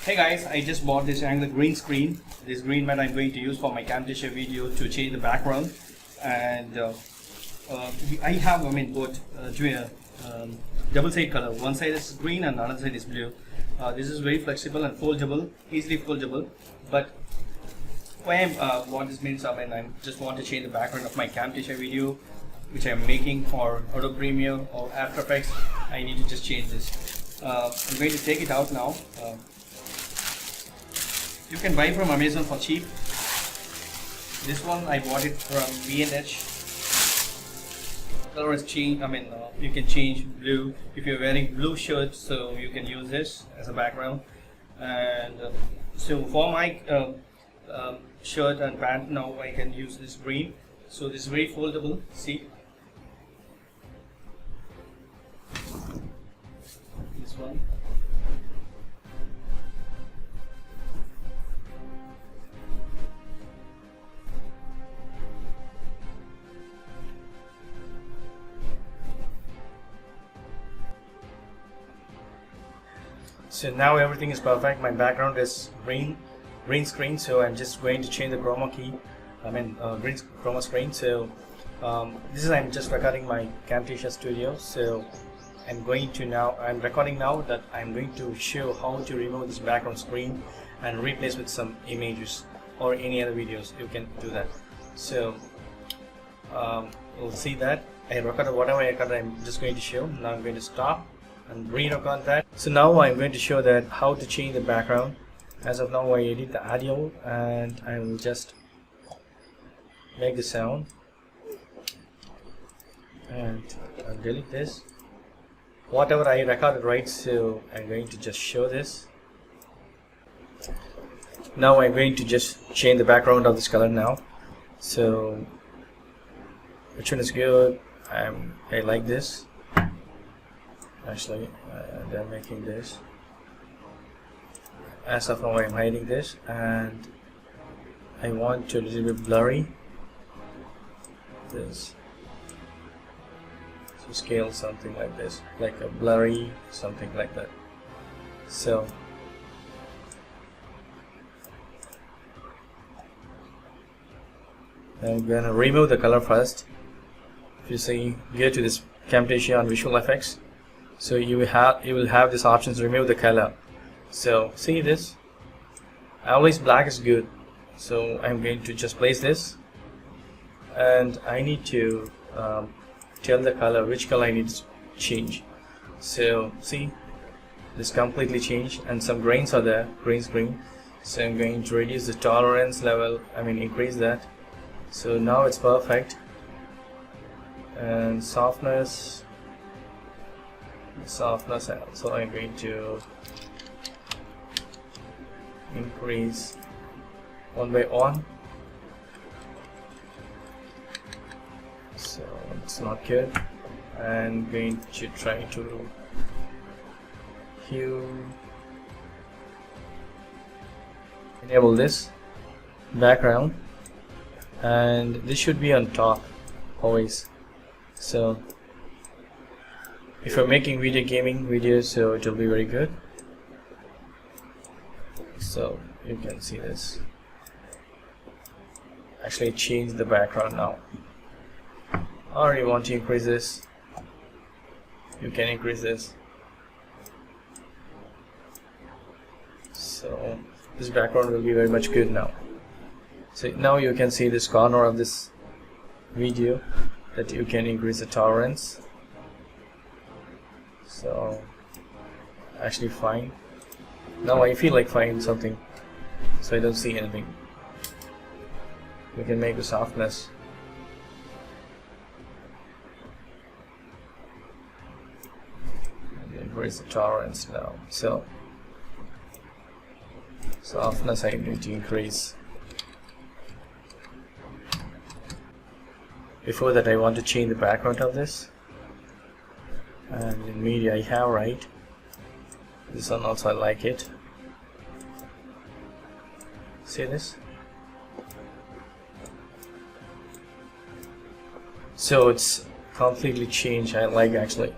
Hey guys, I just bought this angle green screen. This green mat I'm going to use for my CAMTASIA video to change the background. And I have, both double side color. One side is green and another side is blue. This is very flexible and foldable, easily foldable. But what this means, I just want to change the background of my CAMTASIA video, which I'm making for Adobe Premiere or After Effects. I need to just change this. I'm going to take it out now. You can buy from Amazon for cheap. This one I bought it from B&H. Color is change. You can change blue if you're wearing blue shirt, so you can use this as a background. And so for my shirt and pant now, I can use this green. So this is very foldable. See, this one. So now everything is perfect. My background is green screen, so I'm just going to change the chroma key. Green chroma screen. So I'm just recording my CAMTASIA studio. So I'm recording now that I'm going to show how to remove this background screen and replace with some images or any other videos. You can do that. So we'll see that I recorded whatever I recorded. I'm just going to show. Now I'm going to stop and re-record that. So now I'm going to show that how to change the background. As of now, I edit the audio and I will just make the sound and I'll delete this. Whatever I recorded, right? So I'm going to just show this. Now I'm going to just change the background of this color now. So which one is good? I like this. Actually, they're making this. As of now, I'm hiding this, and I want to a little bit blurry. This. So scale something like this, like a blurry, something like that. So I'm gonna remove the color first. If you see, go to this CAMTASIA on Visual Effects. So you will have this option to remove the color. So see this, always black is good. So I'm going to just place this, and I need to tell the color which color I need to change. So see, this completely changed, and some grains are there, green screen. So I'm going to reduce the tolerance level. Increase that. So now it's perfect. And softness, so I'm going to increase 1 by 1. So it's not good. I'm going to try to enable this background, and this should be on top always. So if you're making gaming videos, so it will be very good. So you can see this. Actually change the background now. Or you want to increase this, you can increase this. So this background will be very much good now. So now you can see this corner of this video that you can increase the tolerance. So actually fine. Now I feel like finding something, so I don't see anything. We can make the softness. And increase the tolerance now. So softness I need to increase. Before that, I want to change the background of this. And in media I have, right? This one also I like it. See this? So it's completely changed. I like actually.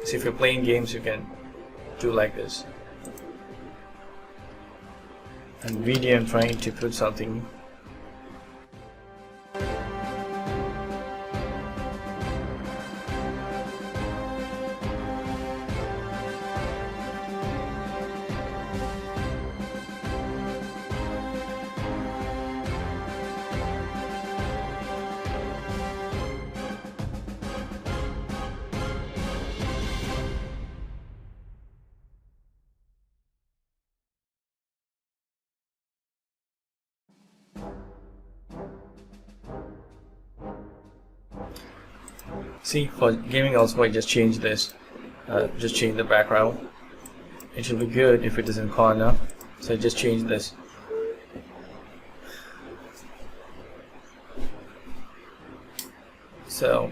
So if you're playing games, you can do like this. And video, I'm trying to put something. See, for gaming also I just change this, just change the background. It should be good if it is in corner, so I just change this. So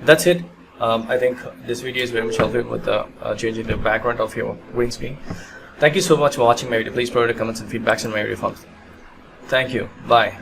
that's it. I think this video is very much helpful with changing the background of your green screen. Thank you so much for watching my video. Please provide comments and feedbacks on my video. Thank you. Bye.